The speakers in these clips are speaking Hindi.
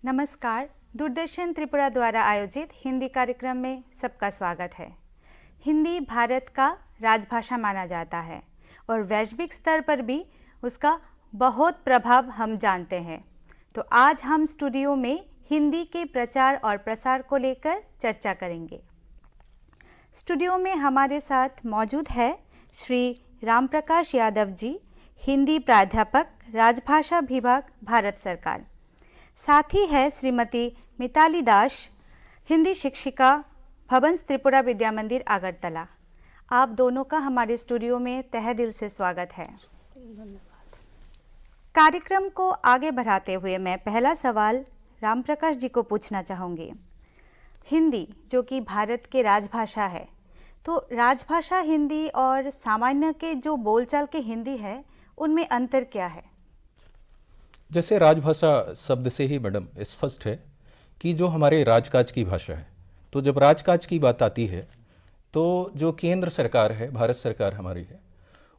नमस्कार। दूरदर्शन त्रिपुरा द्वारा आयोजित हिंदी कार्यक्रम में सबका स्वागत है। हिंदी भारत का राजभाषा माना जाता है और वैश्विक स्तर पर भी उसका बहुत प्रभाव हम जानते हैं। तो आज हम स्टूडियो में हिंदी के प्रचार और प्रसार को लेकर चर्चा करेंगे। स्टूडियो में हमारे साथ मौजूद है श्री राम प्रकाश यादव जी, हिंदी प्राध्यापक, राजभाषा विभाग, भारत सरकार। साथ ही है श्रीमती मिताली दास, हिंदी शिक्षिका, भवंस त्रिपुरा विद्या मंदिर, अगरतला। आप दोनों का हमारे स्टूडियो में तहे दिल से स्वागत है। धन्यवाद। कार्यक्रम को आगे बढ़ाते हुए मैं पहला सवाल राम प्रकाश जी को पूछना चाहूँगी। हिंदी जो कि भारत के राजभाषा है, तो राजभाषा हिंदी और सामान्य के जो बोलचाल के हिंदी है, उनमें अंतर क्या है? जैसे राजभाषा शब्द से ही मैडम स्पष्ट है कि जो हमारे राजकाज की भाषा है। तो जब राजकाज की बात आती है तो जो केंद्र सरकार है, भारत सरकार हमारी है,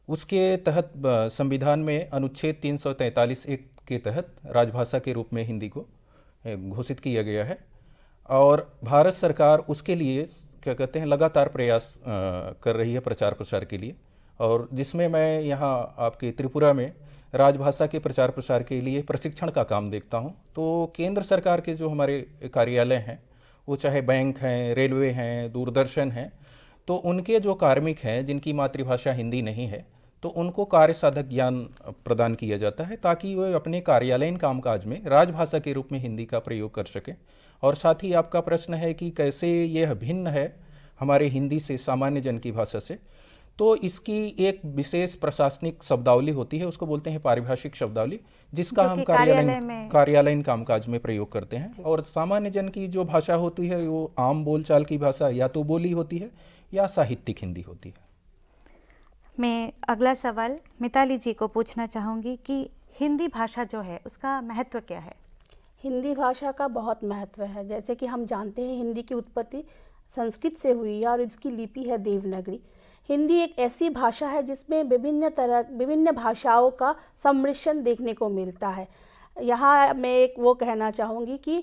उसके तहत संविधान में अनुच्छेद 343(1) के तहत राजभाषा के रूप में हिंदी को घोषित किया गया है। और भारत सरकार उसके लिए क्या कहते हैं लगातार प्रयास कर रही है प्रचार प्रसार के लिए, और जिसमें मैं यहाँ आपके त्रिपुरा में राजभाषा के प्रचार प्रसार के लिए प्रशिक्षण का काम देखता हूँ। तो केंद्र सरकार के जो हमारे कार्यालय हैं, वो चाहे बैंक हैं, रेलवे हैं, दूरदर्शन हैं, तो उनके जो कार्मिक हैं जिनकी मातृभाषा हिंदी नहीं है, तो उनको कार्य साधक ज्ञान प्रदान किया जाता है ताकि वे अपने कार्यालयीन कामकाज में राजभाषा के रूप में हिंदी का प्रयोग कर सकें। और साथ ही आपका प्रश्न है कि कैसे यह भिन्न है हमारे हिंदी से, सामान्य जन की भाषा से, तो इसकी एक विशेष प्रशासनिक शब्दावली होती है, उसको बोलते हैं पारिभाषिक शब्दावली, जिसका हम कार्यालयीन कामकाज में प्रयोग करते हैं। और सामान्य जन की जो भाषा होती है वो आम बोलचाल की भाषा या तो बोली होती है या साहित्यिक हिंदी होती है। मैं अगला सवाल मिताली जी को पूछना चाहूँगी कि हिंदी भाषा जो है उसका महत्व क्या है? हिंदी भाषा का बहुत महत्व है। जैसे कि हम जानते हैं हिंदी की उत्पत्ति संस्कृत से हुई है और इसकी लिपि है देवनागरी। हिंदी एक ऐसी भाषा है जिसमें विभिन्न भाषाओं का सम्मिश्रण देखने को मिलता है। यहाँ मैं एक वो कहना चाहूँगी कि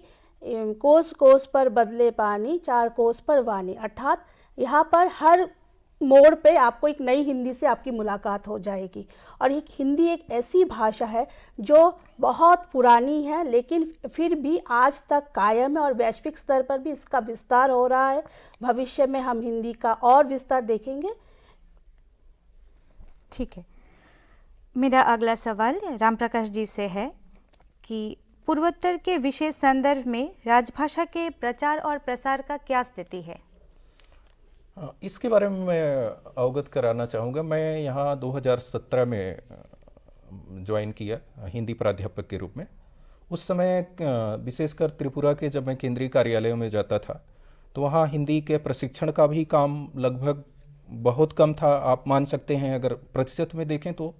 कोस कोस पर बदले पानी, चार कोस पर वाणी, अर्थात यहाँ पर हर मोड़ पे आपको एक नई हिंदी से आपकी मुलाकात हो जाएगी। और एक हिंदी एक ऐसी भाषा है जो बहुत पुरानी है लेकिन फिर भी आज तक कायम है और वैश्विक स्तर पर भी इसका विस्तार हो रहा है। भविष्य में हम हिंदी का और विस्तार देखेंगे। ठीक है। मेरा अगला सवाल राम प्रकाश जी से है कि पूर्वोत्तर के विशेष संदर्भ में राजभाषा के प्रचार और प्रसार का क्या स्थिति है? इसके बारे में मैं अवगत कराना चाहूँगा। मैं यहाँ 2017 में ज्वाइन किया हिंदी प्राध्यापक के रूप में। उस समय विशेषकर त्रिपुरा के जब मैं केंद्रीय कार्यालयों में जाता था तो वहाँ हिंदी के प्रशिक्षण का भी काम लगभग बहुत कम था। आप मान सकते हैं अगर प्रतिशत में देखें तो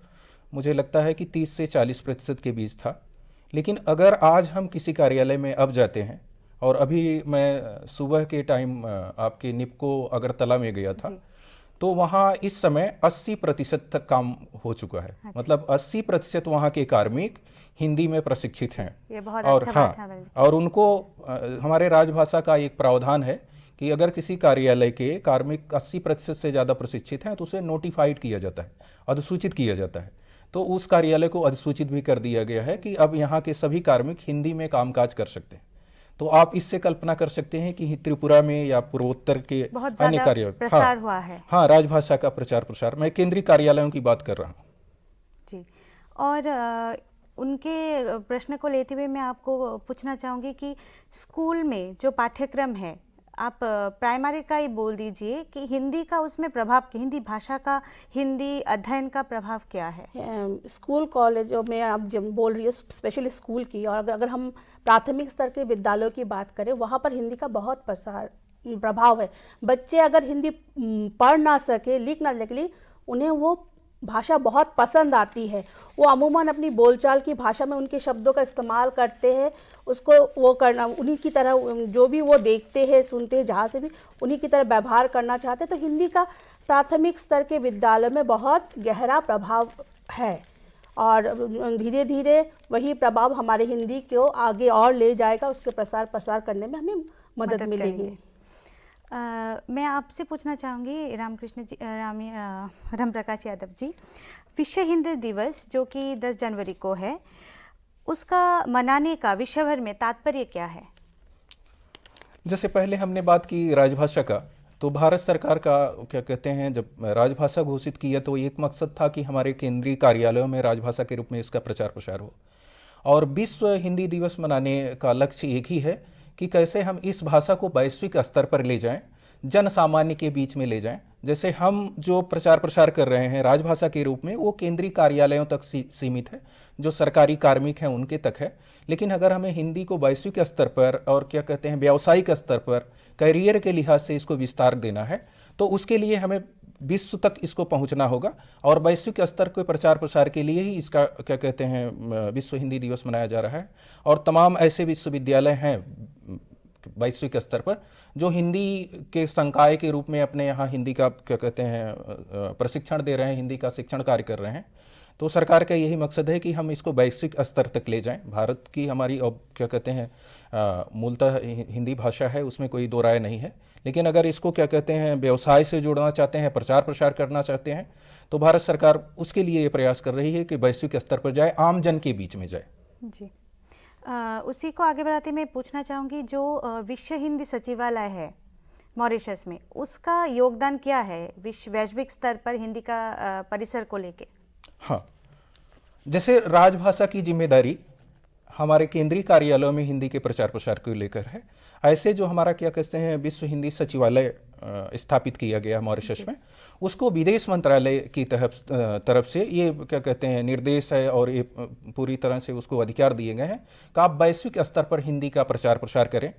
मुझे लगता है कि 30 से 40% के बीच था। लेकिन अगर आज हम किसी कार्यालय में अब जाते हैं, और अभी मैं सुबह के टाइम आपके निपको अगरतला में गया था, तो वहाँ इस समय 80% तक काम हो चुका है। मतलब 80% वहाँ के कार्मिक हिंदी में प्रशिक्षित हैं। ये बहुत और अच्छा बात है। और उनको हमारे राजभाषा का एक प्रावधान है कि अगर किसी कार्यालय के कार्मिक 80% से ज़्यादा प्रशिक्षित हैं तो उसे नोटिफाइड किया जाता है, अधिसूचित किया जाता है। तो उस कार्यालय को अधिसूचित भी कर दिया गया है कि अब यहाँ के सभी कार्मिक हिंदी में कामकाज कर सकते हैं। तो आप इससे कल्पना कर सकते हैं कि त्रिपुरा में या पूर्वोत्तर के अन्य कार्य प्रसार हुआ है। हाँ, राजभाषा का प्रचार प्रसार। मैं केंद्रीय कार्यालयों की बात कर रहा हूँ जी। और उनके प्रश्न को लेते हुए मैं आपको पूछना चाहूँगी कि स्कूल में जो पाठ्यक्रम है, आप प्राइमरी का ही बोल दीजिए कि हिंदी का उसमें प्रभाव, हिंदी भाषा का हिंदी अध्ययन का प्रभाव क्या है? स्कूल कॉलेजों में आप जब बोल रही हो स्पेशली स्कूल की, और अगर हम प्राथमिक स्तर के विद्यालयों की बात करें वहाँ पर हिंदी का बहुत प्रभाव है। बच्चे अगर हिंदी पढ़ ना सके, लिख ना सके, उन्हें वो भाषा बहुत पसंद आती है। वो अमूमन अपनी बोलचाल की भाषा में उनके शब्दों का इस्तेमाल करते हैं, उसको वो करना उन्हीं की तरह, जो भी वो देखते हैं सुनते हैं जहाँ से भी उन्हीं की तरह व्यवहार करना चाहते हैं। तो हिंदी का प्राथमिक स्तर के विद्यालय में बहुत गहरा प्रभाव है। और धीरे धीरे वही प्रभाव हमारे हिंदी को आगे और ले जाएगा, उसके प्रसार करने में हमें मदद मिलेगी। मैं आपसे पूछना चाहूँगी राम प्रकाश यादव जी, विश्व हिंदी दिवस जो कि 10 जनवरी को है, उसका मनाने का विश्व भर में तात्पर्य क्या है? जैसे पहले हमने बात की राजभाषा का, तो भारत सरकार का क्या कहते हैं, जब राजभाषा घोषित किया तो एक मकसद था कि हमारे केंद्रीय कार्यालयों में राजभाषा के रूप में इसका प्रचार प्रसार हो। और विश्व हिंदी दिवस मनाने का लक्ष्य एक ही है कि कैसे हम इस भाषा को वैश्विक स्तर पर ले जाएं, जन सामान्य के बीच में ले जाएं। जैसे हम जो प्रचार प्रसार कर रहे हैं राजभाषा के रूप में, वो केंद्रीय कार्यालयों तक सीमित है, जो सरकारी कार्मिक हैं उनके तक है। लेकिन अगर हमें हिंदी को वैश्विक स्तर पर और क्या कहते हैं व्यावसायिक स्तर पर करियर के लिहाज से इसको विस्तार देना है, तो उसके लिए हमें विश्व तक इसको पहुंचना होगा। और वैश्विक स्तर के प्रचार प्रसार के लिए ही इसका क्या कहते हैं विश्व हिंदी दिवस मनाया जा रहा है। और तमाम ऐसे विश्वविद्यालय हैं वैश्विक स्तर पर जो हिंदी के संकाय के रूप में अपने यहाँ हिंदी का क्या कहते हैं प्रशिक्षण दे रहे हैं, हिंदी का शिक्षण कार्य कर रहे हैं। तो सरकार का यही मकसद है कि हम इसको वैश्विक स्तर तक ले जाएं। भारत की हमारी अब क्या कहते हैं मूलतः हिंदी भाषा है, उसमें कोई दो राय नहीं है। लेकिन अगर इसको क्या कहते हैं व्यवसाय से जोड़ना चाहते हैं, प्रचार प्रसार करना चाहते हैं, तो भारत सरकार उसके लिए ये प्रयास कर रही है कि वैश्विक स्तर पर जाए, आम जन के बीच में जाए। जी, उसी को आगे बढ़ाते मैं पूछना चाहूँगी, जो विश्व हिंदी सचिवालय है मॉरिशस में, उसका योगदान क्या है वैश्विक स्तर पर हिंदी का परिसर को लेके? हाँ, जैसे राजभाषा की जिम्मेदारी हमारे केंद्रीय कार्यालयों में हिंदी के प्रचार प्रसार को लेकर है, ऐसे जो हमारा क्या कहते हैं विश्व हिंदी सचिवालय स्थापित किया गया मॉरिशस में, उसको विदेश मंत्रालय की तरफ से ये क्या कहते हैं निर्देश है और ये पूरी तरह से उसको अधिकार दिए गए हैं कि आप वैश्विक स्तर पर हिंदी का प्रचार प्रसार करें।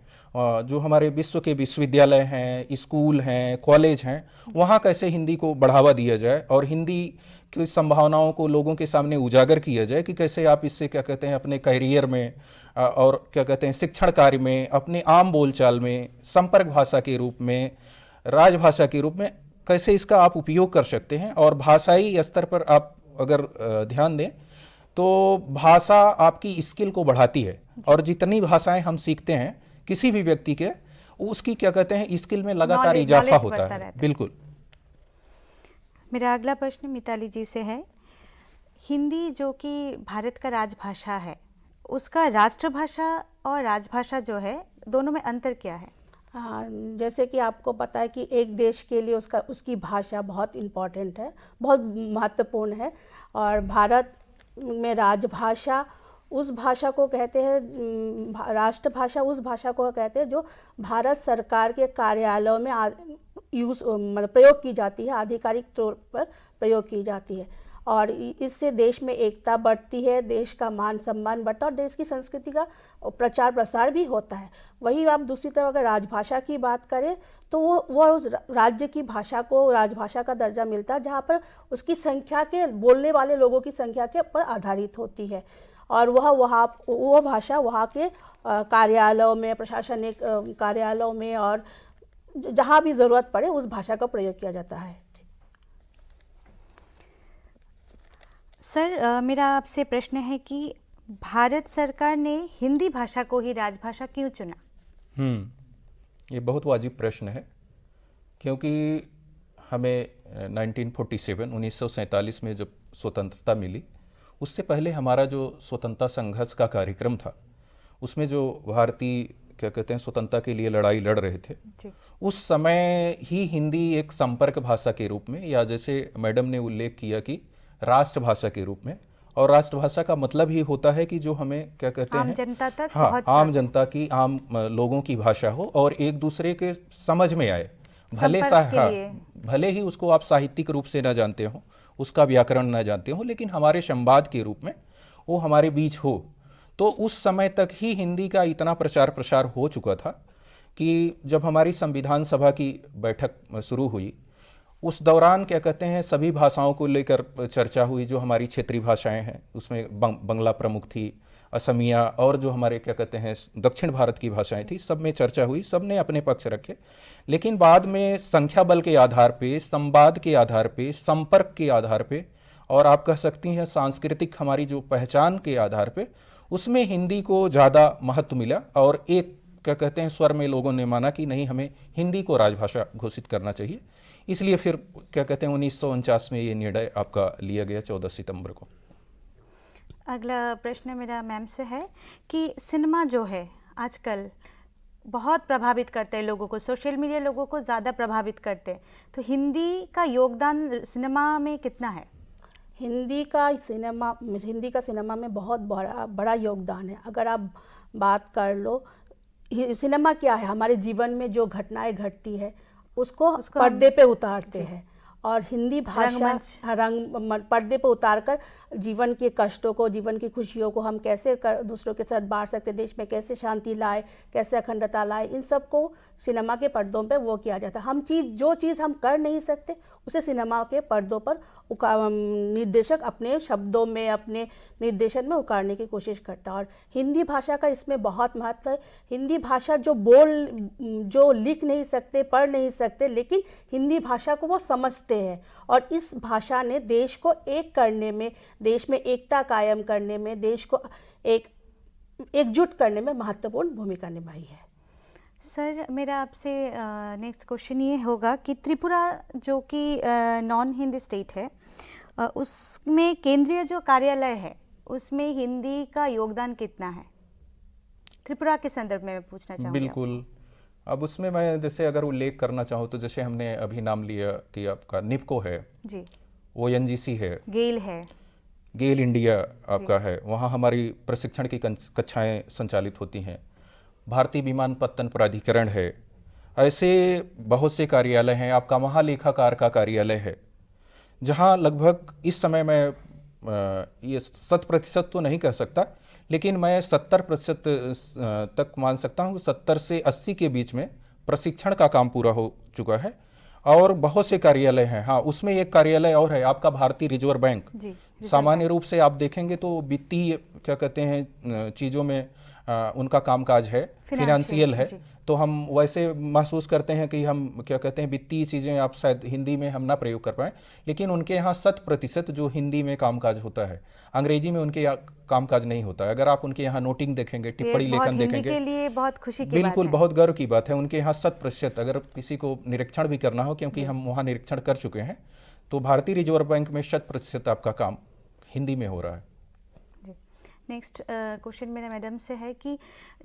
जो हमारे विश्व के विश्वविद्यालय हैं, स्कूल हैं, कॉलेज हैं, वहाँ कैसे हिंदी को बढ़ावा दिया जाए और हिंदी की संभावनाओं को लोगों के सामने उजागर किया जाए कि कैसे आप इससे क्या कहते हैं अपने करियर में और क्या कहते हैं शिक्षण कार्य में, अपने आम बोलचाल में, संपर्क भाषा के रूप में, राजभाषा के रूप में कैसे इसका आप उपयोग कर सकते हैं। और भाषाई स्तर पर आप अगर ध्यान दें तो भाषा आपकी स्किल को बढ़ाती है, और जितनी भाषाएं हम सीखते हैं किसी भी व्यक्ति के, उसकी क्या कहते हैं स्किल में लगातार इजाफा होता है। बिल्कुल। मेरा अगला प्रश्न मिताली जी से है, हिंदी जो कि भारत का राजभाषा है, उसका राष्ट्रभाषा और राजभाषा जो है दोनों में अंतर क्या है? हाँ, जैसे कि आपको पता है कि एक देश के लिए उसकी भाषा बहुत इम्पॉर्टेंट है, बहुत महत्वपूर्ण है। और भारत में राजभाषा उस भाषा को कहते हैं, राष्ट्रभाषा उस भाषा को कहते हैं जो भारत सरकार के कार्यालयों में मतलब प्रयोग की जाती है, आधिकारिक तौर पर प्रयोग की जाती है। और इससे देश में एकता बढ़ती है, देश का मान सम्मान बढ़ता है और देश की संस्कृति का प्रचार प्रसार भी होता है। वही आप दूसरी तरफ अगर राजभाषा की बात करें तो वो उस राज्य की भाषा को राजभाषा का दर्जा मिलता है जहाँ पर उसकी संख्या के बोलने वाले लोगों की संख्या के पर आधारित होती है। और वो भाषा वहाँ के कार्यालयों में, प्रशासनिक कार्यालयों में और जहाँ भी ज़रूरत पड़े उस भाषा का प्रयोग किया जाता है। सर, मेरा आपसे प्रश्न है कि भारत सरकार ने हिंदी भाषा को ही राजभाषा क्यों चुना? ये बहुत वाजिब प्रश्न है, क्योंकि हमें 1947 में जब स्वतंत्रता मिली, उससे पहले हमारा जो स्वतंत्रता संघर्ष का कार्यक्रम था, उसमें जो भारतीय क्या कहते हैं स्वतंत्रता के लिए लड़ाई लड़ रहे थे जी। उस समय ही हिंदी एक संपर्क भाषा के रूप में, या जैसे मैडम ने उल्लेख किया कि राष्ट्रभाषा के रूप में, और राष्ट्रभाषा का मतलब ही होता है कि जो हमें क्या कहते हैं आम जनता तक, हाँ, आम जनता की, आम लोगों की भाषा हो और एक दूसरे के समझ में आए। भले ही उसको आप साहित्यिक रूप से ना जानते हो, उसका व्याकरण ना जानते हो, लेकिन हमारे संवाद के रूप में वो हमारे बीच हो। तो उस समय तक ही हिंदी का इतना प्रचार प्रसार हो चुका था कि जब हमारी संविधान सभा की बैठक शुरू हुई, उस दौरान क्या कहते हैं सभी भाषाओं को लेकर चर्चा हुई। जो हमारी क्षेत्रीय भाषाएं हैं उसमें बंगला प्रमुख थी, असमिया और जो हमारे क्या कहते हैं दक्षिण भारत की भाषाएं थी, सब में चर्चा हुई, सब ने अपने पक्ष रखे। लेकिन बाद में संख्या बल के आधार पे, संवाद के आधार पे, संपर्क के आधार पे और आप कह सकती हैं सांस्कृतिक हमारी जो पहचान के आधार पे उसमें हिंदी को ज़्यादा महत्व मिला और एक क्या कहते हैं स्वर में लोगों ने माना कि नहीं, हमें हिंदी को राजभाषा घोषित करना चाहिए। इसलिए फिर क्या कहते हैं 1949 में ये निर्णय आपका लिया गया 14 सितंबर को। अगला प्रश्न मेरा मैम से है कि सिनेमा जो है आजकल बहुत प्रभावित करते हैं लोगों को, सोशल मीडिया लोगों को ज़्यादा प्रभावित करते हैं, तो हिंदी का योगदान सिनेमा में कितना है? हिंदी का सिनेमा में बहुत बड़ा योगदान है। अगर आप बात कर लो, सिनेमा क्या है, हमारे जीवन में जो घटनाएं घटती है उसको पर्दे पे उतारते हैं, और हिंदी भाषा पर्दे पे उतारकर जीवन के कष्टों को, जीवन की खुशियों को हम कैसे दूसरों के साथ बांट सकते, देश में कैसे शांति लाए, कैसे अखंडता लाए, इन सब को सिनेमा के पर्दों पे वो किया जाता है। जो चीज़ हम कर नहीं सकते उसे सिनेमा के पर्दों पर निर्देशक अपने शब्दों में, अपने निर्देशन में उतारने की कोशिश करता है। और हिंदी भाषा का इसमें बहुत महत्व है। हिंदी भाषा जो लिख नहीं सकते, पढ़ नहीं सकते, लेकिन हिंदी भाषा को वो समझते हैं, और इस भाषा ने देश को एक करने में, देश में एकता कायम करने में, देश को एकजुट करने में महत्वपूर्ण भूमिका निभाई है। सर, मेरा आपसे नेक्स्ट क्वेश्चन ये होगा कि त्रिपुरा जो कि नॉन हिंदी स्टेट है, उसमें केंद्रीय जो कार्यालय है उसमें हिंदी का योगदान कितना है? त्रिपुरा के संदर्भ में मैं पूछना चाहूँगी। बिल्कुल। अब उसमें मैं जैसे अगर उल्लेख करना चाहूँ तो जैसे हमने अभी नाम लिया कि आपका निपको है जी, ONGC है, गेल इंडिया आपका है, वहाँ हमारी प्रशिक्षण की कक्षाएं संचालित होती हैं। भारतीय विमानपत्तन प्राधिकरण है, ऐसे बहुत से कार्यालय हैं। आपका महालेखाकार का कार्यालय है, जहां लगभग इस समय मैं ये 100% तो नहीं कह सकता, लेकिन मैं 70% तक मान सकता हूं। 70 से 80 के बीच में प्रशिक्षण का काम पूरा हो चुका है, और बहुत से कार्यालय हैं। हाँ, उसमें एक कार्यालय और है आपका भारतीय रिजर्व बैंक। सामान्य रूप से आप देखेंगे तो वित्तीय क्या कहते हैं चीज़ों में उनका कामकाज है, फिनेंशियल है, तो हम वैसे महसूस करते हैं कि हम क्या कहते हैं वित्तीय चीज़ें आप शायद हिंदी में हम ना प्रयोग कर पाएँ, लेकिन उनके यहाँ 100% जो हिंदी में कामकाज होता है, अंग्रेजी में उनके कामकाज नहीं होता है। अगर आप उनके यहाँ नोटिंग देखेंगे, टिप्पणी लेखन देखेंगे, के लिए बहुत खुशी की बिल्कुल बात है। बहुत गर्व की बात है। उनके यहाँ 100%, अगर किसी को निरीक्षण भी करना हो, क्योंकि हम वहाँ निरीक्षण कर चुके हैं, तो भारतीय रिजर्व बैंक में 100% आपका काम हिंदी में हो रहा है। नेक्स्ट क्वेश्चन मेरा मैडम से है कि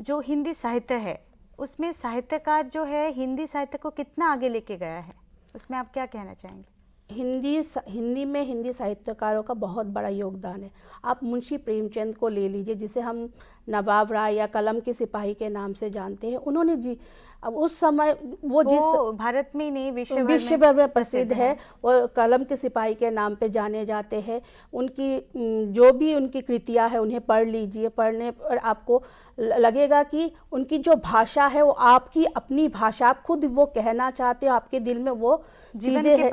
जो हिंदी साहित्य है उसमें साहित्यकार जो है हिंदी साहित्य को कितना आगे लेके गया है, उसमें आप क्या कहना चाहेंगे? हिंदी में हिंदी साहित्यकारों का बहुत बड़ा योगदान है। आप मुंशी प्रेमचंद को ले लीजिए, जिसे हम नवाब राय या कलम के सिपाही के नाम से जानते हैं। उन्होंने अब उस समय वो जिस भारत में नहीं विश्व भर में प्रसिद्ध है, वो कलम के सिपाही के नाम पे जाने जाते हैं। उनकी जो भी उनकी कृतियाँ हैं उन्हें पढ़ लीजिए, पढ़ने पर आपको लगेगा कि उनकी जो भाषा है वो आपकी अपनी भाषा, आप खुद वो कहना चाहते हो, आपके दिल में वो चीज़ें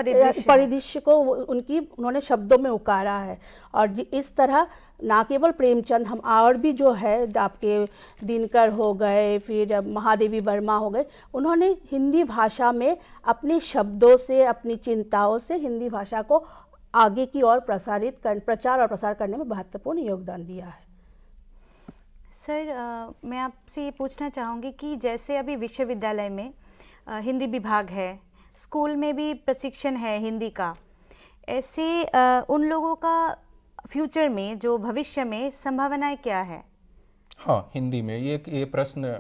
परिदृश्य को उन्होंने शब्दों में उकारा है। और इस तरह ना केवल प्रेमचंद, हम और भी जो है आपके दिनकर हो गए, फिर महादेवी वर्मा हो गए, उन्होंने हिंदी भाषा में अपने शब्दों से, अपनी चिंताओं से हिंदी भाषा को आगे की ओर प्रचार और प्रसार करने में महत्वपूर्ण योगदान दिया है। सर, मैं आपसे ये पूछना चाहूँगी कि जैसे अभी विश्वविद्यालय में हिंदी विभाग है, स्कूल में भी प्रशिक्षण है हिंदी का, ऐसे उन लोगों का फ्यूचर में, जो भविष्य में संभावनाएं क्या है? हाँ, हिंदी में ये प्रश्न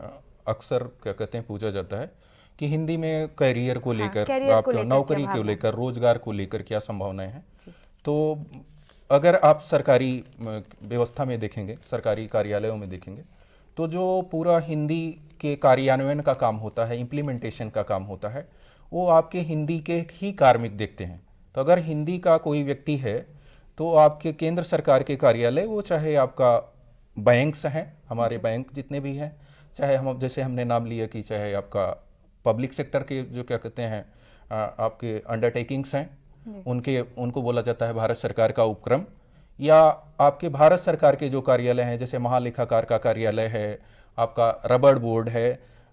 अक्सर क्या कहते हैं पूछा जाता है कि हिंदी में करियर को लेकर, आपका नौकरी को लेकर, रोजगार को लेकर क्या संभावनाएं हैं। तो अगर आप सरकारी व्यवस्था में देखेंगे, सरकारी कार्यालयों में देखेंगे, तो जो पूरा हिंदी के कार्यान्वयन का काम होता है, इम्प्लीमेंटेशन का काम होता है, वो आपके हिंदी के ही कार्मिक देखते हैं। तो अगर हिंदी का कोई व्यक्ति है तो आपके केंद्र सरकार के कार्यालय, वो चाहे आपका बैंक्स हैं, हमारे बैंक जितने भी हैं, चाहे हम जैसे हमने नाम लिया कि चाहे आपका पब्लिक सेक्टर के जो क्या कहते हैं आपके अंडरटेकिंग्स हैं, उनको बोला जाता है भारत सरकार का उपक्रम, या आपके भारत सरकार के जो कार्यालय हैं, जैसे महालेखाकार का कार्यालय है, आपका रबड़ बोर्ड है,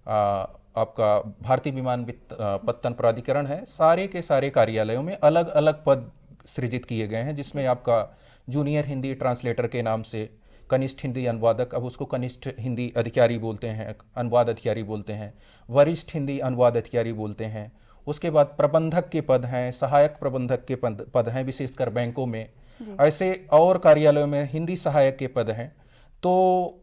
आपका भारतीय विमानपत्तन प्राधिकरण है, सारे के सारे कार्यालयों में अलग अलग पद सृजित किए गए हैं, जिसमें आपका जूनियर हिंदी ट्रांसलेटर के नाम से, कनिष्ठ हिंदी अनुवादक, अब उसको कनिष्ठ हिंदी अधिकारी बोलते हैं, अनुवाद अधिकारी बोलते हैं, वरिष्ठ हिंदी अनुवाद अधिकारी बोलते हैं। उसके बाद प्रबंधक के पद हैं, सहायक प्रबंधक के पद हैं, विशेषकर बैंकों में, ऐसे और कार्यालयों में हिंदी सहायक के पद हैं। तो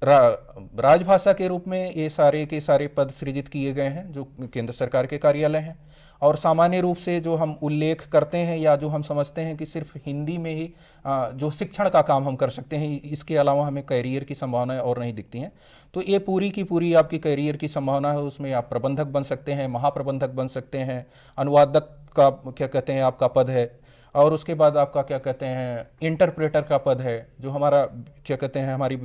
राजभाषा के रूप में ये सारे के सारे पद सृजित किए गए हैं जो केंद्र सरकार के कार्यालय हैं। और सामान्य रूप से जो हम उल्लेख करते हैं या जो हम समझते हैं कि सिर्फ हिंदी में ही जो शिक्षण का काम हम कर सकते हैं, इसके अलावा हमें कैरियर की संभावनाएं और नहीं दिखती हैं। तो ये पूरी की पूरी आपकी कैरियर की संभावना है। उसमें आप प्रबंधक बन सकते हैं, महाप्रबंधक बन सकते हैं, अनुवादक का क्या कहते हैं आपका पद है, और उसके बाद आपका क्या कहते हैं इंटरप्रेटर का पद है, जो हमारा क्या कहते हैं हमारी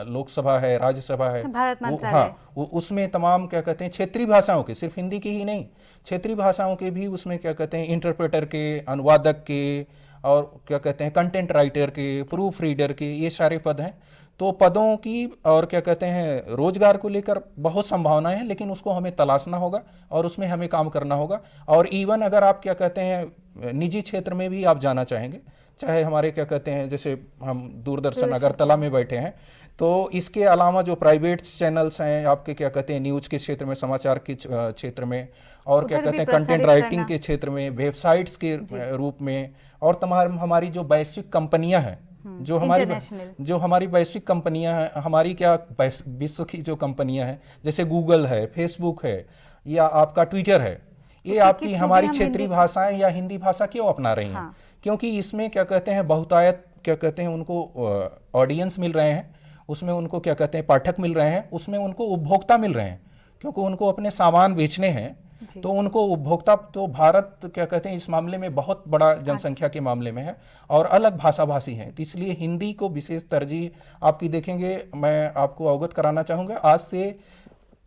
लोकसभा है, राज्यसभा है, भारत मंत्रालय, उसमें तमाम क्या कहते हैं क्षेत्रीय भाषाओं के, सिर्फ हिंदी की ही नहीं, क्षेत्रीय भाषाओं के भी उसमें क्या कहते हैं इंटरप्रेटर के, अनुवादक के, और क्या कहते हैं कंटेंट राइटर के, प्रूफ रीडर के, ये सारे पद हैं। तो पदों की और क्या कहते हैं रोजगार को लेकर बहुत संभावनाएं हैं, लेकिन उसको हमें तलाशना होगा और उसमें हमें काम करना होगा। और इवन अगर आप क्या कहते हैं निजी क्षेत्र में भी आप जाना चाहेंगे, चाहे हमारे क्या कहते हैं जैसे हम दूरदर्शन अगरतला में बैठे हैं, तो इसके अलावा जो प्राइवेट चैनल्स हैं आपके क्या कहते हैं न्यूज के क्षेत्र में, समाचार के क्षेत्र में, और क्या कहते हैं कंटेंट राइटिंग के क्षेत्र में, वेबसाइट्स के रूप में, और तमाम हमारी जो वैश्विक कंपनियां हैं, जो हमारी वैश्विक कंपनियां हैं, हमारी क्या विश्व की जो कंपनियां हैं जैसे गूगल है, फेसबुक है, या आपका ट्विटर है, ये आपकी हमारी क्षेत्रीय भाषाएं या हिंदी भाषा क्यों अपना रही हैं? क्योंकि इसमें क्या कहते हैं बहुतायत क्या कहते हैं उनको ऑडियंस मिल रहे हैं, उसमें उनको क्या कहते हैं पाठक मिल रहे हैं, उसमें उनको उपभोक्ता मिल रहे हैं, क्योंकि उनको अपने सामान बेचने हैं। तो उनको उपभोक्ता, तो भारत क्या कहते हैं इस मामले में बहुत बड़ा जनसंख्या के मामले में है और अलग भाषा भाषी हैं, तो इसलिए हिंदी को विशेष तरजीह आपकी देखेंगे। मैं आपको अवगत कराना चाहूँगा, आज से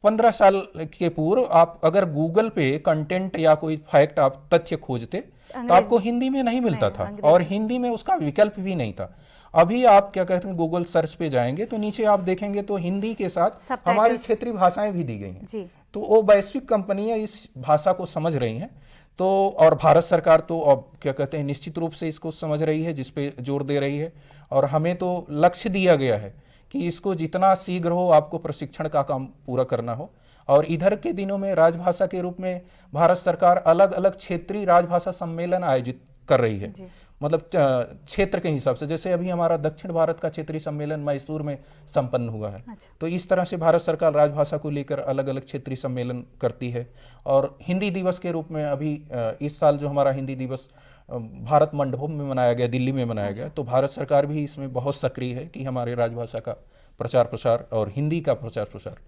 15 साल के पूर्व आप अगर गूगल पे कंटेंट या कोई फैक्ट आप तथ्य खोजते तो आपको हिंदी में नहीं मिलता था, और हिंदी में उसका विकल्प भी नहीं था। अभी आप क्या कहते हैं गूगल सर्च पे जाएंगे तो नीचे आप देखेंगे तो हिंदी के साथ हमारी क्षेत्रीय भाषाएं भी दी गई हैं। तो वो वैश्विक कंपनियां इस भाषा को समझ रही हैं, तो और भारत सरकार तो अब क्या कहते हैं निश्चित रूप से इसको समझ रही है, जिस पे जोर दे रही है। और हमें तो लक्ष्य दिया गया है कि इसको जितना शीघ्र हो आपको प्रशिक्षण का काम पूरा करना हो। और इधर के दिनों में राजभाषा के रूप में भारत सरकार अलग अलग क्षेत्रीय राजभाषा सम्मेलन आयोजित कर रही है, मतलब क्षेत्र के हिसाब से। जैसे अभी हमारा दक्षिण भारत का क्षेत्रीय सम्मेलन मैसूर में संपन्न हुआ है। तो इस तरह से भारत सरकार राजभाषा को लेकर अलग अलग क्षेत्रीय सम्मेलन करती है। और हिंदी दिवस के रूप में अभी इस साल जो हमारा हिंदी दिवस भारत मंडपम में मनाया गया, दिल्ली में मनाया गया, तो भारत सरकार भी इसमें बहुत सक्रिय है कि हमारे राजभाषा का प्रचार प्रसार और हिंदी का प्रचार प्रसार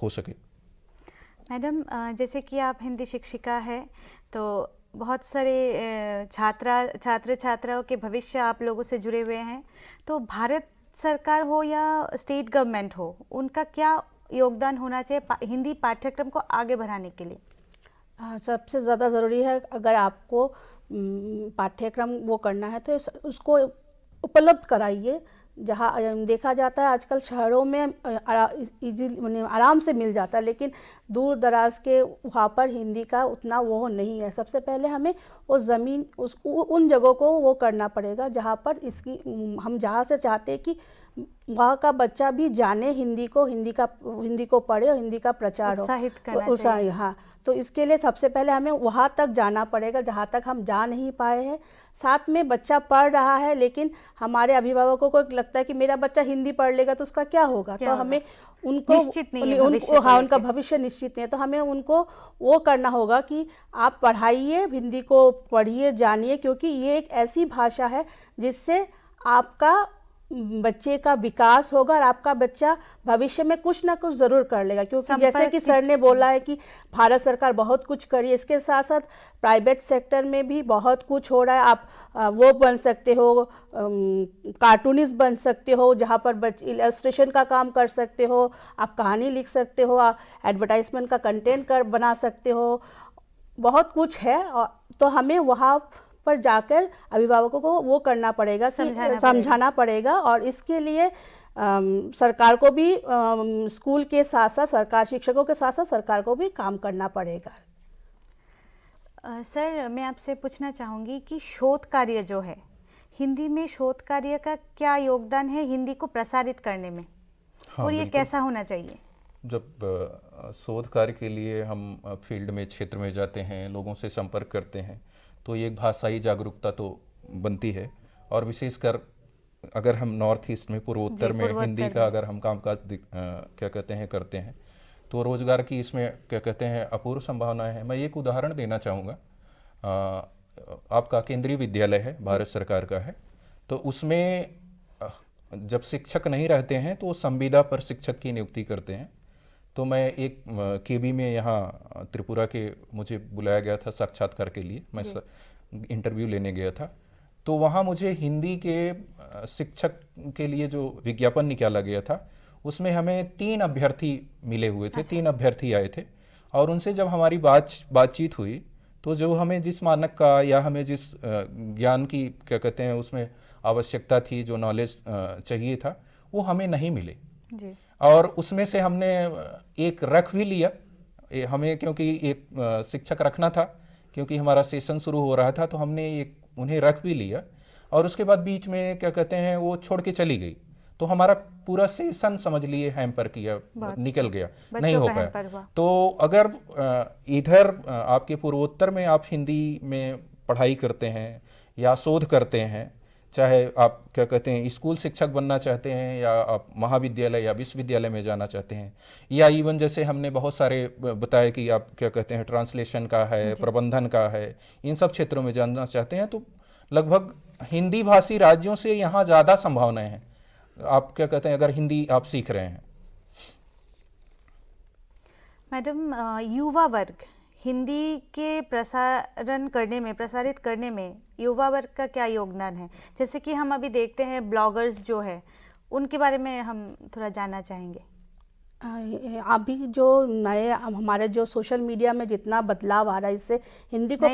हो सके। मैडम, जैसे कि आप हिंदी शिक्षिका है, तो बहुत सारे छात्र छात्राओं के भविष्य आप लोगों से जुड़े हुए हैं, तो भारत सरकार हो या स्टेट गवर्नमेंट हो, उनका क्या योगदान होना चाहिए हिंदी पाठ्यक्रम को आगे बढ़ाने के लिए? सबसे ज़्यादा ज़रूरी है, अगर आपको पाठ्यक्रम वो करना है तो उसको उपलब्ध कराइए। जहाँ देखा जाता है आजकल शहरों में आराम से मिल जाता है, लेकिन दूर दराज के वहाँ पर हिंदी का उतना वो नहीं है। सबसे पहले हमें वो ज़मीन उन जगहों को वो करना पड़ेगा जहाँ पर इसकी हम जहाँ से चाहते हैं कि वहाँ का बच्चा भी जाने हिंदी को पढ़े और हिंदी का प्रचार हो, हाँ। तो इसके लिए सबसे पहले हमें वहाँ तक जाना पड़ेगा जहाँ तक हम जा नहीं पाए हैं। साथ में बच्चा पढ़ रहा है, लेकिन हमारे अभिभावकों को लगता है कि मेरा बच्चा हिंदी पढ़ लेगा तो उसका क्या होगा, तो हमें उनको निश्चित नहीं है, हाँ, उनका भविष्य निश्चित नहीं है। तो हमें उनको वो करना होगा कि आप पढ़ाइए, हिंदी को पढ़िए, जानिए, क्योंकि ये एक ऐसी भाषा है जिससे आपका बच्चे का विकास होगा और आपका बच्चा भविष्य में कुछ ना कुछ ज़रूर कर लेगा। क्योंकि जैसे कि सर ने बोला है कि भारत सरकार बहुत कुछ करी है, इसके साथ साथ प्राइवेट सेक्टर में भी बहुत कुछ हो रहा है। आप वो बन सकते हो, कार्टूनिस्ट बन सकते हो, जहाँ पर इलस्ट्रेशन का काम कर सकते हो, आप कहानी लिख सकते हो, आप एडवर्टाइजमेंट का कंटेंट बना सकते हो, बहुत कुछ है। तो हमें वहाँ पर जाकर अभिभावकों को वो करना पड़ेगा, समझाना पड़ेगा। और इसके लिए सरकार को भी स्कूल के साथ साथ सरकार, शिक्षकों के साथ साथ सरकार को भी काम करना पड़ेगा। सर, मैं आपसे पूछना चाहूँगी कि शोध कार्य जो है, हिंदी में शोध कार्य का क्या योगदान है हिंदी को प्रसारित करने में, हाँ, और ये बिल्कुल। कैसा होना चाहिए? जब शोध कार्य के लिए हम फील्ड में, क्षेत्र में जाते हैं, लोगों से संपर्क करते हैं, तो ये एक भाषाई जागरूकता तो बनती है। और विशेषकर अगर हम नॉर्थ ईस्ट में, पूर्वोत्तर में हिंदी का अगर हम कामकाज क्या कहते हैं करते हैं, तो रोजगार की इसमें क्या कहते हैं अपूर्व संभावनाएं हैं। मैं एक उदाहरण देना चाहूँगा। आपका केंद्रीय विद्यालय है, भारत सरकार का है, तो उसमें जब शिक्षक नहीं रहते हैं तो संविदा पर शिक्षक की नियुक्ति करते हैं। तो मैं एक केबी में यहाँ त्रिपुरा के मुझे बुलाया गया था साक्षात्कार के लिए, मैं इंटरव्यू लेने गया था। तो वहाँ मुझे हिंदी के शिक्षक के लिए जो विज्ञापन निकाला गया था, उसमें हमें 3 अभ्यर्थी मिले हुए थे। 3 अभ्यर्थी आए थे, और उनसे जब हमारी बातचीत हुई, तो जो हमें जिस मानक का या हमें जिस ज्ञान की क्या कहते हैं उसमें आवश्यकता थी, जो नॉलेज चाहिए था, वो हमें नहीं मिले जी। और उसमें से हमने एक रख भी लिया। हमें क्योंकि एक शिक्षक रखना था, क्योंकि हमारा सेशन शुरू हो रहा था, तो हमने एक उन्हें रख भी लिया। और उसके बाद बीच में क्या कहते हैं वो छोड़ के चली गई, तो हमारा पूरा सेशन समझ लिए हैम्पर किया, निकल गया, नहीं हो पाया। तो अगर इधर आपके पूर्वोत्तर में आप हिंदी में पढ़ाई करते हैं या शोध करते हैं, चाहे आप क्या कहते हैं स्कूल शिक्षक बनना चाहते हैं, या आप महाविद्यालय या विश्वविद्यालय में जाना चाहते हैं, या इवन जैसे हमने बहुत सारे बताए कि आप क्या कहते हैं ट्रांसलेशन का है, प्रबंधन का है, इन सब क्षेत्रों में जाना चाहते हैं, तो लगभग हिंदी भाषी राज्यों से यहाँ ज़्यादा संभावनाएं हैं। आप क्या कहते हैं अगर हिंदी आप सीख रहे हैं। मैडम, युवा वर्ग हिंदी के प्रसारित करने में युवा वर्ग का क्या योगदान है? जैसे कि हम अभी देखते हैं ब्लॉगर्स जो है, उनके बारे में हम थोड़ा जानना चाहेंगे। अभी जो नए हमारे जो सोशल मीडिया में जितना बदलाव आ रहा है, इससे हिंदी को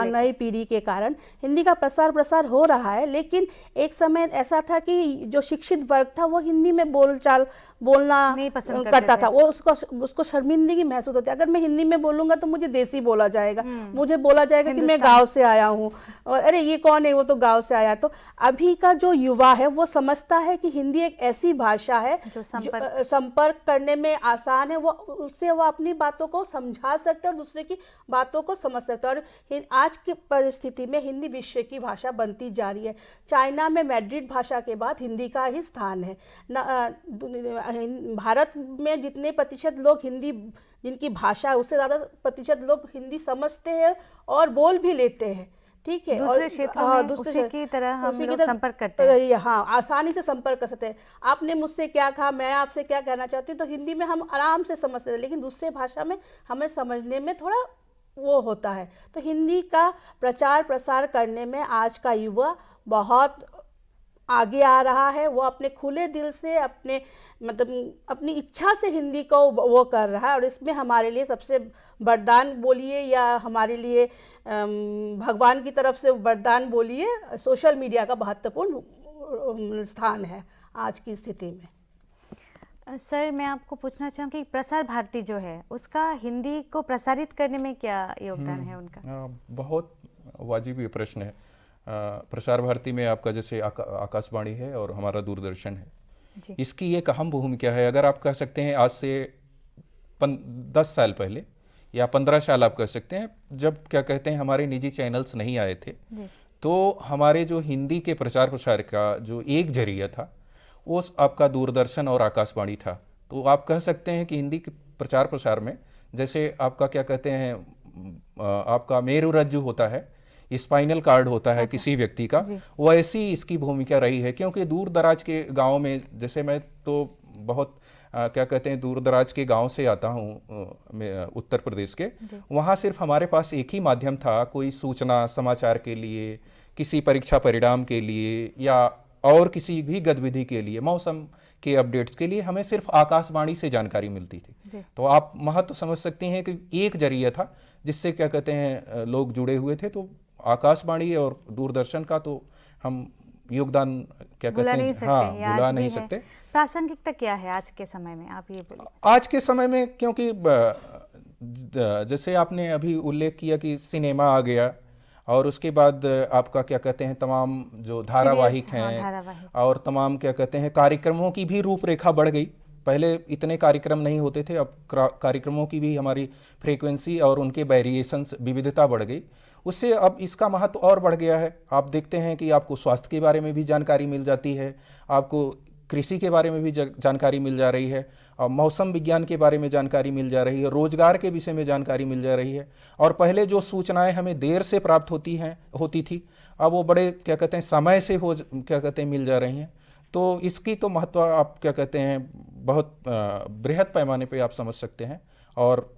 नई पीढ़ी के कारण हिंदी का प्रसार हो रहा है। लेकिन एक समय ऐसा था कि जो शिक्षित वर्ग था वो हिंदी में बोलना नहीं पसंद करता था। वो उसको शर्मिंदगी महसूस होती है। अगर मैं हिंदी में बोलूंगा तो मुझे देसी बोला जाएगा, मुझे बोला जाएगा कि मैं गांव से आया हूँ, और अरे ये कौन है, वो तो गांव से आया। तो अभी का जो युवा है वो समझता है कि हिंदी एक ऐसी भाषा है जो संपर्क करने में आसान है, वो उससे वो अपनी बातों को समझा सकते हैं और दूसरे की बातों को समझ सकते हैं। और आज की परिस्थिति में हिंदी विश्व की भाषा बनती जा रही है। चाइना में मैड्रिड भाषा के बाद हिंदी का ही स्थान है। भारत में जितने प्रतिशत लोग हिंदी, जिनकी भाषा है, उससे ज़्यादा प्रतिशत लोग हिंदी समझते हैं और बोल भी लेते हैं। ठीक है, दूसरे क्षेत्रों में उसी की तरह हम लोग संपर्क करते हैं। हाँ, आसानी से संपर्क कर सकते हैं। आपने मुझसे क्या कहा, मैं आपसे क्या कहना चाहती हूँ, तो हिंदी में हम आराम से समझते हैं। लेकिन दूसरे भाषा में हमें समझने में थोड़ा वो होता है। तो हिंदी का प्रचार प्रसार करने में आज का युवा बहुत आगे आ रहा है। वो अपने खुले दिल से, अपनी इच्छा से हिंदी को वो कर रहा है। और इसमें हमारे लिए सबसे वरदान बोलिए या हमारे लिए भगवान की तरफ से वरदान बोलिए, सोशल मीडिया का महत्वपूर्ण स्थान है आज की स्थिति में। सर, मैं आपको पूछना चाहूँगी कि प्रसार भारती जो है उसका हिंदी को प्रसारित करने में क्या योगदान है उनका? बहुत वाजिब प्रश्न है। प्रसार भारती में आपका जैसे आकाशवाणी है और हमारा दूरदर्शन है, इसकी एक अहम भूमिका है। अगर आप कह सकते हैं आज से 10 साल पहले या 15 साल आप कह सकते हैं, जब क्या कहते हैं हमारे निजी चैनल्स नहीं आए थे, तो हमारे जो हिंदी के प्रचार प्रसार का जो एक जरिया था वो आपका दूरदर्शन और आकाशवाणी था। तो आप कह सकते हैं कि हिंदी के प्रचार प्रसार में जैसे आपका क्या कहते हैं आपका मेरुरज्जु होता है, स्पाइनल कार्ड होता है किसी व्यक्ति का, वो ऐसी इसकी भूमिका रही है। क्योंकि दूर दराज के गाँव में, जैसे मैं तो बहुत क्या कहते हैं दूर दराज के गांव से आता हूँ उत्तर प्रदेश के, वहाँ सिर्फ हमारे पास एक ही माध्यम था कोई सूचना समाचार के लिए, किसी परीक्षा परिणाम के लिए या और किसी भी गतिविधि के लिए, मौसम के अपडेट्स के लिए हमें सिर्फ आकाशवाणी से जानकारी मिलती थी। तो आप महत्व समझ सकती हैं कि एक जरिया था जिससे क्या कहते हैं लोग जुड़े हुए थे। तो आकाशवाणी और दूरदर्शन का तो हम योगदान क्या कहते हैं भुला नहीं सकते। प्रासंगिकता क्या है आज के समय में, आप ये बोलिए। आज के समय में क्योंकि जैसे आपने अभी उल्लेख किया कि सिनेमा आ गया और उसके बाद आपका क्या कहते हैं तमाम जो धारावाहिक सीरियल्स, हाँ, हैं धारावाहिक। और तमाम क्या कहते हैं कार्यक्रमों की भी रूपरेखा बढ़ गई। पहले इतने कार्यक्रम नहीं होते थे, अब कार्यक्रमों की भी हमारी फ्रीक्वेंसी और उनके वेरिएशंस विविधता बढ़ गई। उससे अब इसका महत्व और बढ़ गया है। आप देखते हैं कि आपको स्वास्थ्य के बारे में भी जानकारी मिल जाती है, आपको कृषि के बारे में भी जानकारी मिल जा रही है, और मौसम विज्ञान के बारे में जानकारी मिल जा रही है, रोजगार के विषय में जानकारी मिल जा रही है। और पहले जो सूचनाएं हमें देर से प्राप्त होती थी, अब वो बड़े क्या कहते हैं समय से क्या कहते हैं मिल जा रही हैं। तो इसकी तो महत्व आप क्या कहते हैं बहुत बृहद पैमाने पे आप समझ सकते हैं, और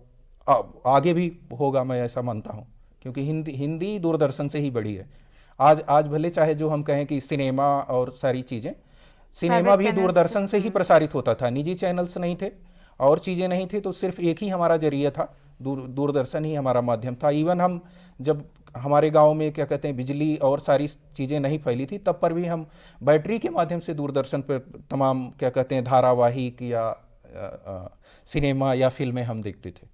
आगे भी होगा, मैं ऐसा मानता हूँ, क्योंकि हिंदी दूरदर्शन से ही बढ़ी है। आज भले चाहे जो हम कहें कि सिनेमा और सारी चीज़ें, सिनेमा भी दूरदर्शन से ही प्रसारित होता था, निजी चैनल्स नहीं थे और चीज़ें नहीं थी, तो सिर्फ एक ही हमारा जरिया था, दूरदर्शन ही हमारा माध्यम था। इवन हम जब हमारे गांव में क्या कहते हैं बिजली और सारी चीज़ें नहीं फैली थी, तब पर भी हम बैटरी के माध्यम से दूरदर्शन पर तमाम क्या कहते हैं धारावाहिक या सिनेमा या फिल्में हम देखते थे।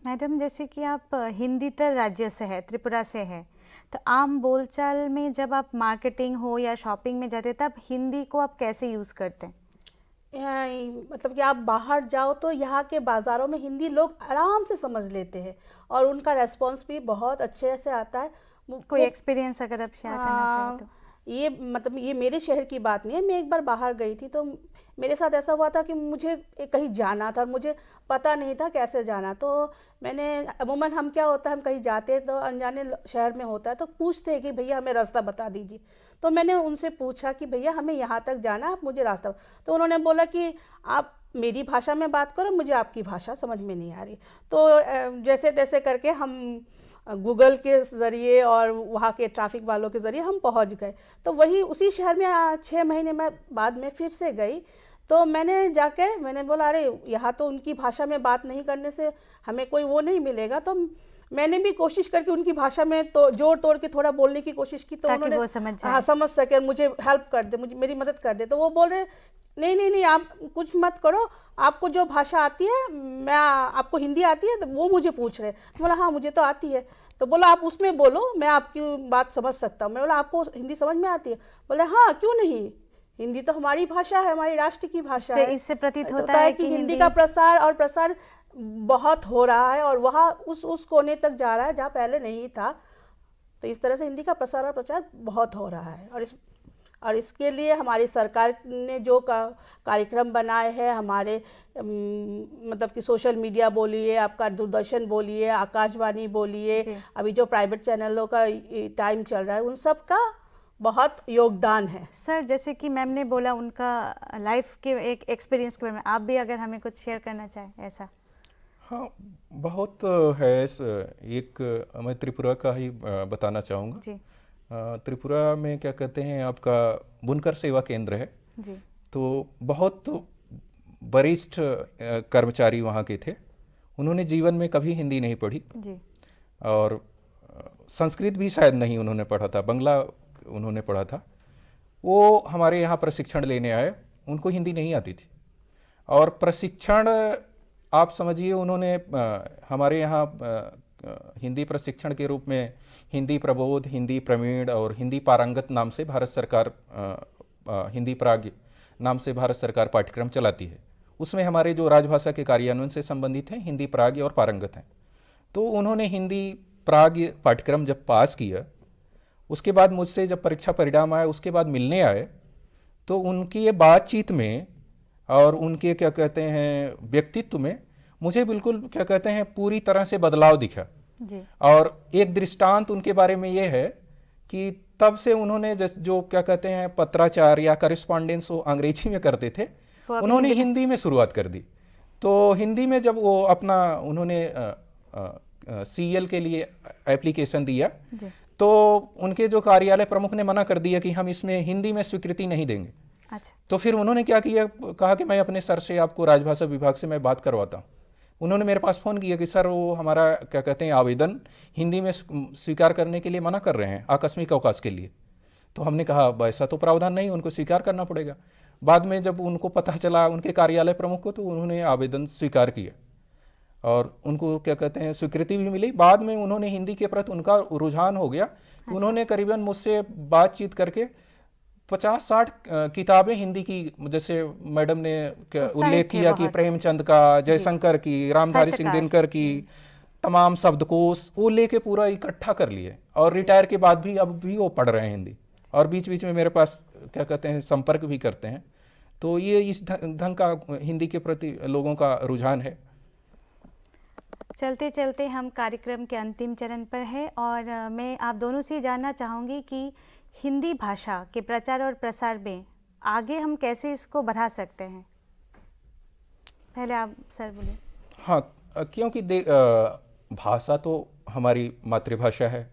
मैडम, जैसे कि आप हिंदीतर राज्य से है, त्रिपुरा से है, तो आम बोलचाल में जब आप मार्केटिंग हो या शॉपिंग में जाते तब हिंदी को आप कैसे यूज़ करते हैं? मतलब कि आप बाहर जाओ तो यहाँ के बाज़ारों में हिंदी लोग आराम से समझ लेते हैं और उनका रेस्पॉन्स भी बहुत अच्छे से आता है। कोई एक्सपीरियंस अगर आप शेयर करना चाहें तो? ये मतलब ये मेरे शहर की बात नहीं है, मैं एक बार बाहर गई थी तो मेरे साथ ऐसा हुआ था कि मुझे कहीं जाना था और मुझे पता नहीं था कैसे जाना। तो मैंने अमूमन हम क्या होता है, हम कहीं जाते तो अनजाने शहर में होता है तो पूछते हैं कि भैया हमें रास्ता बता दीजिए। तो मैंने उनसे पूछा कि भैया हमें यहाँ तक जाना, आप मुझे रास्ता। तो उन्होंने बोला कि आप मेरी भाषा में बात करो, मुझे आपकी भाषा समझ में नहीं आ रही। तो जैसे तैसे करके हम गूगल के ज़रिए और वहाँ के ट्रैफिक वालों के ज़रिए हम पहुँच गए। तो वही उसी शहर में 6 महीने में बाद में फिर से गई, तो मैंने बोला अरे यहाँ तो उनकी भाषा में बात नहीं करने से हमें कोई वो नहीं मिलेगा। तो मैंने भी कोशिश करके उनकी भाषा में तो जोड़ तोड़ के थोड़ा बोलने की कोशिश की, तो उन्होंने वो समझ जाए। हाँ, समझ सके, मुझे हेल्प कर दे, मुझे मेरी मदद कर दे। तो वो बोल रहे नहीं आप कुछ मत करो, आपको जो भाषा आती है, मैं आपको हिंदी आती है, तो वो मुझे पूछ रहे। बोला हाँ मुझे तो आती है। तो बोला आप उसमें बोलो, मैं आपकी बात समझ सकता हूँ। मैं बोला आपको हिंदी समझ में आती है? बोले हाँ क्यों नहीं, हिंदी तो हमारी भाषा है, हमारी राष्ट्र की भाषा है। इससे प्रतीत होता है कि हिंदी का प्रसार बहुत हो रहा है और वहाँ उस कोने तक जा रहा है जहाँ पहले नहीं था। तो इस तरह से हिंदी का प्रसार और प्रचार बहुत हो रहा है, और इसके लिए हमारी सरकार ने जो कार्यक्रम बनाए हैं, हमारे मतलब कि सोशल मीडिया बोलिए, आपका दूरदर्शन बोलिए, आकाशवाणी बोलिए, अभी जो प्राइवेट चैनलों का टाइम चल रहा है, उन सब का बहुत योगदान है। सर, जैसे कि मैम ने बोला उनका लाइफ के एक एक्सपीरियंस के बारे में, आप भी अगर हमें कुछ शेयर करना चाहें ऐसा। हाँ, बहुत है। एक मैं त्रिपुरा का ही बताना चाहूँगा जी। त्रिपुरा में क्या कहते हैं आपका बुनकर सेवा केंद्र है जी। तो बहुत वरिष्ठ कर्मचारी वहाँ के थे, उन्होंने जीवन में कभी हिंदी नहीं पढ़ी जी। और संस्कृत भी शायद नहीं उन्होंने पढ़ा था, बंगला उन्होंने पढ़ा था। वो हमारे यहाँ प्रशिक्षण लेने आए, उनको हिंदी नहीं आती थी, और प्रशिक्षण आप समझिए उन्होंने हमारे यहाँ हिंदी प्रशिक्षण के रूप में हिंदी प्रबोध, हिंदी प्रवीण और हिंदी पारंगत नाम से भारत सरकार हिंदी प्राज्ञ नाम से भारत सरकार पाठ्यक्रम चलाती है। उसमें हमारे जो राजभाषा के कार्यान्वयन से संबंधित हैं हिंदी प्राज्ञ और पारंगत हैं। तो उन्होंने हिंदी प्राज्ञ पाठ्यक्रम जब पास किया, उसके बाद मुझसे जब परीक्षा परिणाम आया, उसके बाद मिलने आए, तो उनकी ये बातचीत में और उनके क्या कहते हैं व्यक्तित्व में मुझे बिल्कुल क्या कहते हैं पूरी तरह से बदलाव दिखा जी। और एक दृष्टांत उनके बारे में ये है कि तब से उन्होंने जो क्या कहते हैं पत्राचार या करिस्पॉन्डेंस वो अंग्रेजी में करते थे, उन्होंने हिंदी में शुरुआत कर दी। तो हिंदी में जब वो अपना उन्होंने CL के लिए एप्लीकेशन दिया, तो उनके जो कार्यालय प्रमुख ने मना कर दिया कि हम इसमें हिंदी में स्वीकृति नहीं देंगे। अच्छा। तो फिर उन्होंने क्या किया, कहा कि मैं अपने सर से आपको राजभाषा विभाग से मैं बात करवाता हूँ। उन्होंने मेरे पास फ़ोन किया कि सर वो हमारा क्या कहते हैं आवेदन हिंदी में स्वीकार करने के लिए मना कर रहे हैं आकस्मिक अवकाश के लिए। तो हमने कहा ऐसा तो प्रावधान नहीं, उनको स्वीकार करना पड़ेगा। बाद में जब उनको पता चला उनके कार्यालय प्रमुख को, तो उन्होंने आवेदन स्वीकार किया। और उनको क्या कहते हैं स्वीकृति भी मिली। बाद में उन्होंने हिंदी के प्रति उनका रुझान हो गया। उन्होंने करीबन मुझसे बातचीत करके 50-60 किताबें हिंदी की, जैसे मैडम ने उल्लेख किया कि प्रेमचंद का, जयशंकर की, रामधारी सिंह दिनकर की तमाम शब्दकोश वो लेके पूरा इकट्ठा कर लिए, और रिटायर के बाद भी अब भी वो पढ़ रहे हैं हिंदी, और बीच बीच में मेरे पास क्या कहते हैं संपर्क भी करते हैं। तो ये इस ढंग का हिंदी के प्रति लोगों का रुझान है। चलते चलते हम कार्यक्रम के अंतिम चरण पर है, और मैं आप दोनों से जानना चाहूँगी कि हिंदी भाषा के प्रचार और प्रसार में आगे हम कैसे इसको बढ़ा सकते हैं। पहले आप सर बोलिए। हाँ, क्योंकि भाषा तो हमारी मातृभाषा है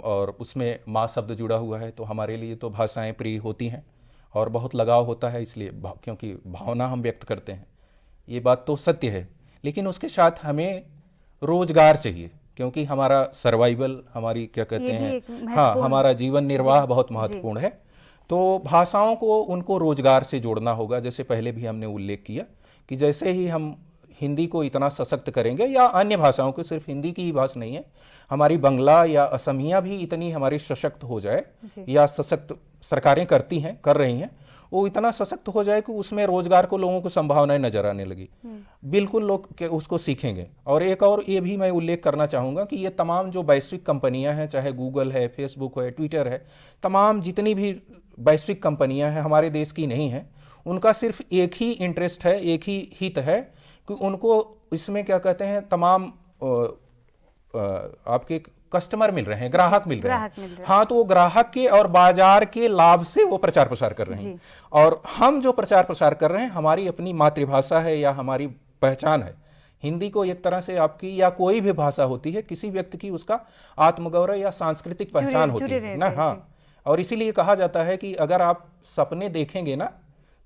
और उसमें माँ शब्द जुड़ा हुआ है, तो हमारे लिए तो भाषाएं प्रिय होती हैं और बहुत लगाव होता है, इसलिए क्योंकि भावना हम व्यक्त करते हैं, ये बात तो सत्य है। लेकिन उसके साथ हमें रोजगार चाहिए, क्योंकि हमारा सर्वाइवल, हमारी क्या कहते हैं, हाँ, हमारा जीवन निर्वाह बहुत महत्वपूर्ण है। तो भाषाओं को उनको रोजगार से जोड़ना होगा। जैसे पहले भी हमने उल्लेख किया कि जैसे ही हम हिंदी को इतना सशक्त करेंगे, या अन्य भाषाओं को, सिर्फ हिंदी की ही भाषा नहीं है, हमारी बंगला या असमिया भी इतनी हमारी सशक्त हो जाए, या सशक्त सरकारें करती हैं, कर रही हैं, वो इतना सशक्त हो जाए कि उसमें रोजगार को लोगों को संभावनाएं नजर आने लगी, बिल्कुल लोग उसको सीखेंगे। और एक और ये भी मैं उल्लेख करना चाहूँगा कि ये तमाम जो वैश्विक कंपनियां हैं, चाहे गूगल है, फेसबुक है, ट्विटर है, तमाम जितनी भी वैश्विक कंपनियां हैं हमारे देश की नहीं हैं, उनका सिर्फ एक ही इंटरेस्ट है, एक ही हित है कि उनको इसमें क्या कहते हैं तमाम आपके कस्टमर मिल रहे हैं, ग्राहक मिल रहे हैं। हाँ, तो वो ग्राहक के और बाजार के लाभ से वो प्रचार प्रसार कर रहे हैं। और हम जो प्रचार प्रसार कर रहे हैं, हमारी अपनी मातृभाषा है या हमारी पहचान है। हिंदी को एक तरह से आपकी, या कोई भी भाषा होती है, किसी व्यक्ति की उसका आत्मगौरव या सांस्कृतिक पहचान होती है ना। हाँ, और इसीलिए कहा जाता है कि अगर आप सपने देखेंगे ना,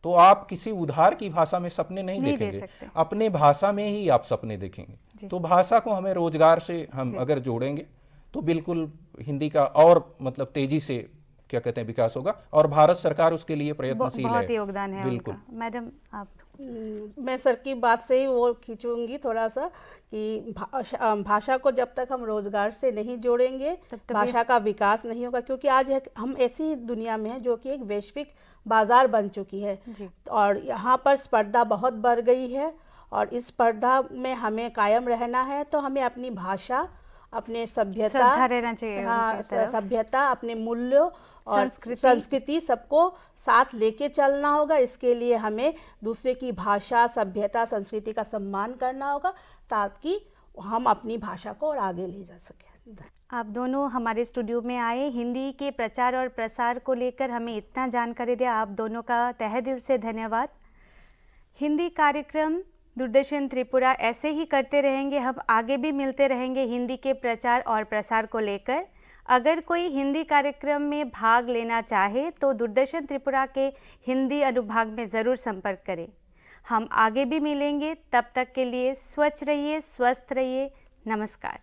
तो आप किसी उधार की भाषा में सपने नहीं देखेंगे, अपने भाषा में ही आप सपने देखेंगे। तो भाषा को हमें रोजगार से हम अगर जोड़ेंगे तो बिल्कुल हिंदी का और मतलब तेजी से क्या कहते हैं विकास होगा, और भारत सरकार उसके लिए प्रयत्नशील है। बहुत योगदान है बिल्कुल। उनका। मैडम आप। मैं सर की बात से ही वो खींचूंगी थोड़ा सा कि भाषा को जब तक हम रोजगार से नहीं जोड़ेंगे, भाषा का विकास नहीं होगा। क्योंकि आज हम ऐसी दुनिया में हैं जो कि एक वैश्विक बाजार बन चुकी है, और यहाँ पर स्पर्धा बहुत बढ़ गई है, और इस स्पर्धा में हमें कायम रहना है तो हमें अपनी भाषा, अपने सभ्यता रहना चाहिए, हाँ, सभ्यता, अपने मूल्यों और संस्कृति सबको साथ लेके चलना होगा। इसके लिए हमें दूसरे की भाषा, सभ्यता, संस्कृति का सम्मान करना होगा, ताकि हम अपनी भाषा को और आगे ले जा सकें। आप दोनों हमारे स्टूडियो में आए, हिंदी के प्रचार और प्रसार को लेकर हमें इतना जानकारी दिया, आप दोनों का तहे दिल से धन्यवाद। हिंदी कार्यक्रम दूरदर्शन त्रिपुरा ऐसे ही करते रहेंगे, हम आगे भी मिलते रहेंगे हिंदी के प्रचार और प्रसार को लेकर। अगर कोई हिंदी कार्यक्रम में भाग लेना चाहे तो दूरदर्शन त्रिपुरा के हिंदी अनुभाग में ज़रूर संपर्क करें। हम आगे भी मिलेंगे, तब तक के लिए स्वच्छ रहिए, स्वस्थ रहिए, नमस्कार।